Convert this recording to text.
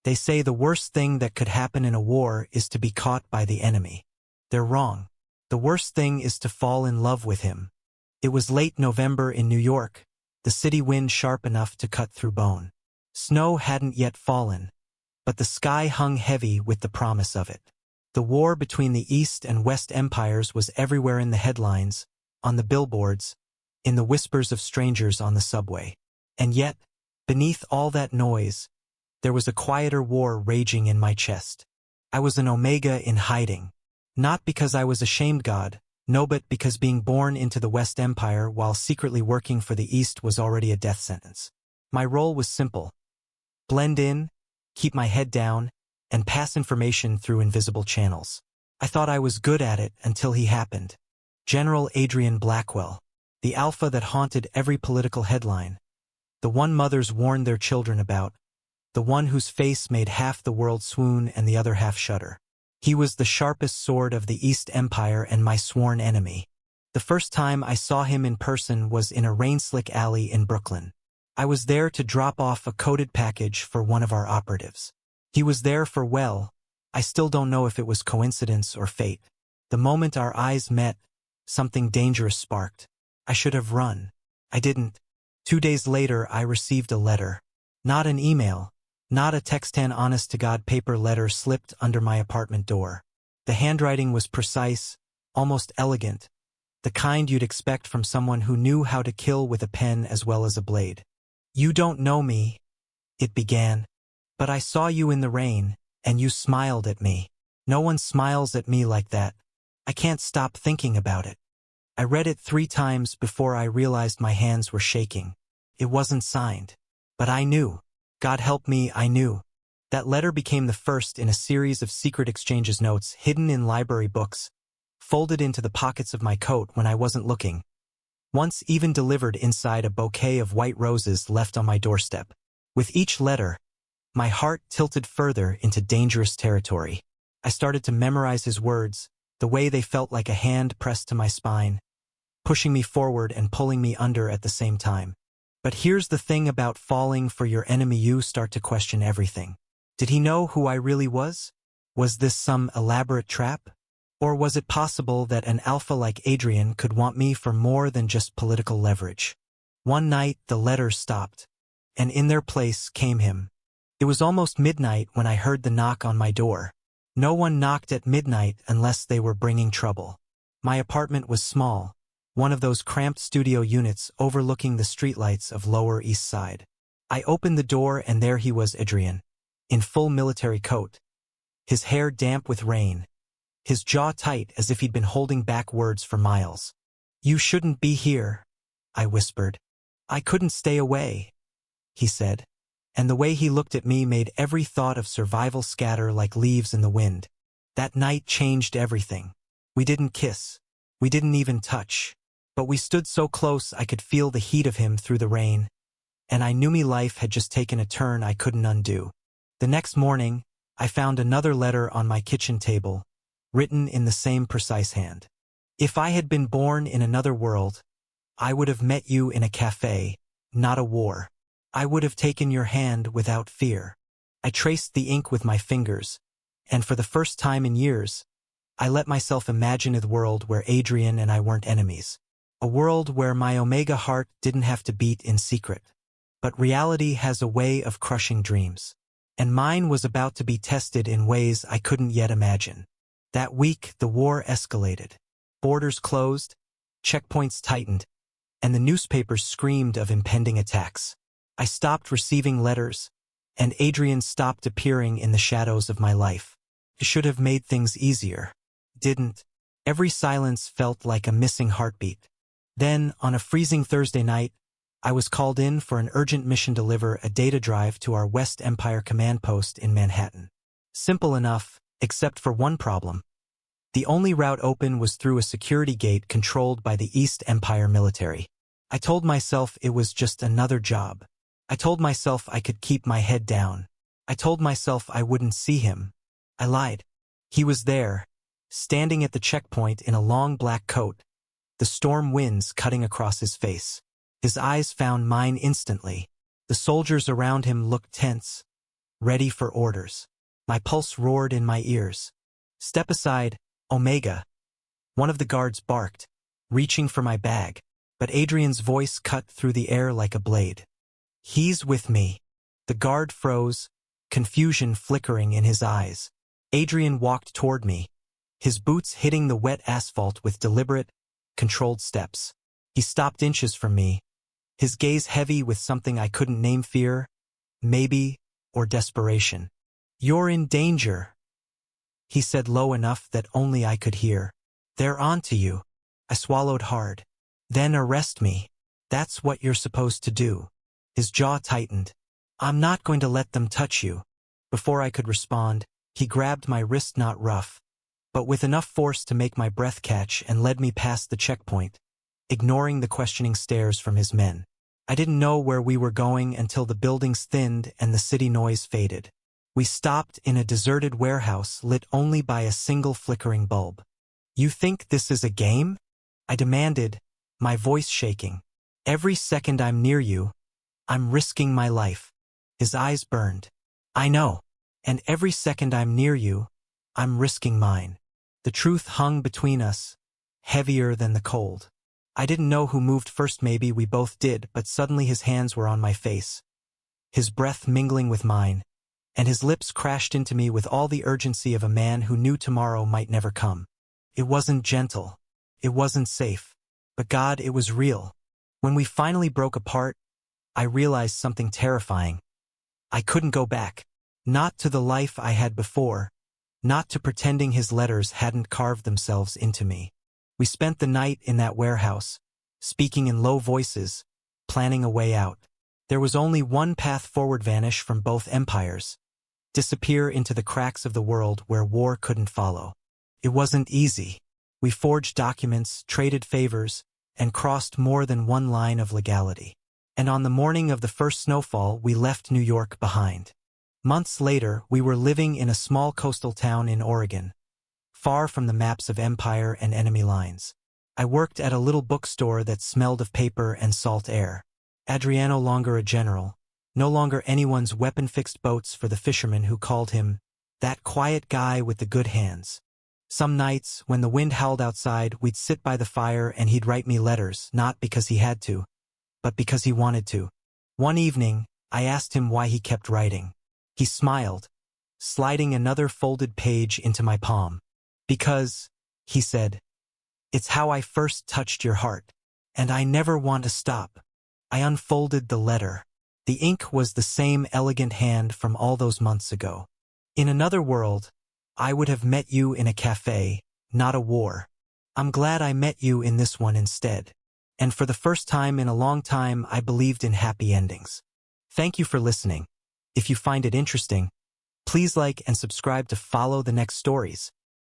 They say the worst thing that could happen in a war is to be caught by the enemy. They're wrong. The worst thing is to fall in love with him. It was late November in New York, the city wind sharp enough to cut through bone. Snow hadn't yet fallen, but the sky hung heavy with the promise of it. The war between the East and West empires was everywhere, in the headlines, on the billboards, in the whispers of strangers on the subway. And yet, beneath all that noise, there was a quieter war raging in my chest. I was an Omega in hiding. Not because I was ashamed, God, no, but because being born into the West Empire while secretly working for the East was already a death sentence. My role was simple: blend in, keep my head down, and pass information through invisible channels. I thought I was good at it until he happened. General Adrian Blackwell, the alpha that haunted every political headline, the one mothers warned their children about, the one whose face made half the world swoon and the other half shudder. He was the sharpest sword of the East Empire and my sworn enemy. The first time I saw him in person was in a rain-slick alley in Brooklyn. I was there to drop off a coded package for one of our operatives. He was there for, well, I still don't know if it was coincidence or fate. The moment our eyes met, something dangerous sparked. I should have run. I didn't. 2 days later, I received a letter. Not an email. Not a text, an honest-to-God paper letter slipped under my apartment door. The handwriting was precise, almost elegant, the kind you'd expect from someone who knew how to kill with a pen as well as a blade. "You don't know me," it began, "but I saw you in the rain, and you smiled at me. No one smiles at me like that. I can't stop thinking about it." I read it 3 times before I realized my hands were shaking. It wasn't signed. But I knew. God help me, I knew. That letter became the first in a series of secret exchanges, notes hidden in library books, folded into the pockets of my coat when I wasn't looking, once even delivered inside a bouquet of white roses left on my doorstep. With each letter, my heart tilted further into dangerous territory. I started to memorize his words, the way they felt like a hand pressed to my spine, pushing me forward and pulling me under at the same time. But here's the thing about falling for your enemy: you start to question everything. Did he know who I really was? Was this some elaborate trap? Or was it possible that an alpha like Adrian could want me for more than just political leverage? One night, the letters stopped, and in their place came him. It was almost midnight when I heard the knock on my door. No one knocked at midnight unless they were bringing trouble. My apartment was small, one of those cramped studio units overlooking the streetlights of Lower East Side. I opened the door, and there he was, Adrian, in full military coat, his hair damp with rain, his jaw tight as if he'd been holding back words for miles. "You shouldn't be here," I whispered. "I couldn't stay away," he said, and the way he looked at me made every thought of survival scatter like leaves in the wind. That night changed everything. We didn't kiss. We didn't even touch. But we stood so close I could feel the heat of him through the rain, and I knew me life had just taken a turn I couldn't undo. The next morning, I found another letter on my kitchen table, written in the same precise hand. "If I had been born in another world, I would have met you in a cafe, not a war. I would have taken your hand without fear." I traced the ink with my fingers, and for the first time in years, I let myself imagine a world where Adrian and I weren't enemies. A world where my Omega heart didn't have to beat in secret. But reality has a way of crushing dreams. And mine was about to be tested in ways I couldn't yet imagine. That week, the war escalated. Borders closed, checkpoints tightened, and the newspapers screamed of impending attacks. I stopped receiving letters, and Adrian stopped appearing in the shadows of my life. It should have made things easier. Didn't. Every silence felt like a missing heartbeat. Then, on a freezing Thursday night, I was called in for an urgent mission: deliver a data drive to our West Empire command post in Manhattan. Simple enough, except for one problem. The only route open was through a security gate controlled by the East Empire military. I told myself it was just another job. I told myself I could keep my head down. I told myself I wouldn't see him. I lied. He was there, standing at the checkpoint in a long black coat, the storm winds cutting across his face. His eyes found mine instantly. The soldiers around him looked tense, ready for orders. My pulse roared in my ears. "Step aside, Omega." One of the guards barked, reaching for my bag, but Adrian's voice cut through the air like a blade. "He's with me." The guard froze, confusion flickering in his eyes. Adrian walked toward me, his boots hitting the wet asphalt with deliberate, controlled steps. He stopped inches from me, his gaze heavy with something I couldn't name: fear, maybe, or desperation. "You're in danger," he said low enough that only I could hear. "They're onto you." I swallowed hard. "Then arrest me. That's what you're supposed to do." His jaw tightened. "I'm not going to let them touch you." Before I could respond, he grabbed my wrist, not rough, but with enough force to make my breath catch, and led me past the checkpoint, ignoring the questioning stares from his men. I didn't know where we were going until the buildings thinned and the city noise faded. We stopped in a deserted warehouse lit only by a single flickering bulb. "You think this is a game?" I demanded, my voice shaking. "Every second I'm near you, I'm risking my life." His eyes burned. "I know. And every second I'm near you, I'm risking mine." The truth hung between us, heavier than the cold. I didn't know who moved first. Maybe we both did, but suddenly his hands were on my face, his breath mingling with mine, and his lips crashed into me with all the urgency of a man who knew tomorrow might never come. It wasn't gentle. It wasn't safe. But God, it was real. When we finally broke apart, I realized something terrifying. I couldn't go back. Not to the life I had before. Not to pretending his letters hadn't carved themselves into me. We spent the night in that warehouse, speaking in low voices, planning a way out. There was only one path forward: vanish from both empires. Disappear into the cracks of the world where war couldn't follow. It wasn't easy. We forged documents, traded favors, and crossed more than one line of legality. And on the morning of the first snowfall, we left New York behind. Months later, we were living in a small coastal town in Oregon, far from the maps of empire and enemy lines. I worked at a little bookstore that smelled of paper and salt air. Adriano, longer a general, no longer anyone's weapon-fixed boats for the fishermen who called him that quiet guy with the good hands. Some nights, when the wind howled outside, we'd sit by the fire and he'd write me letters, not because he had to, but because he wanted to. One evening, I asked him why he kept writing. He smiled, sliding another folded page into my palm. "Because," he said, "it's how I first touched your heart, and I never want to stop." I unfolded the letter. The ink was the same elegant hand from all those months ago. "In another world, I would have met you in a cafe, not a war. I'm glad I met you in this one instead." And for the first time in a long time, I believed in happy endings. Thank you for listening. If you find it interesting, please like and subscribe to follow the next stories.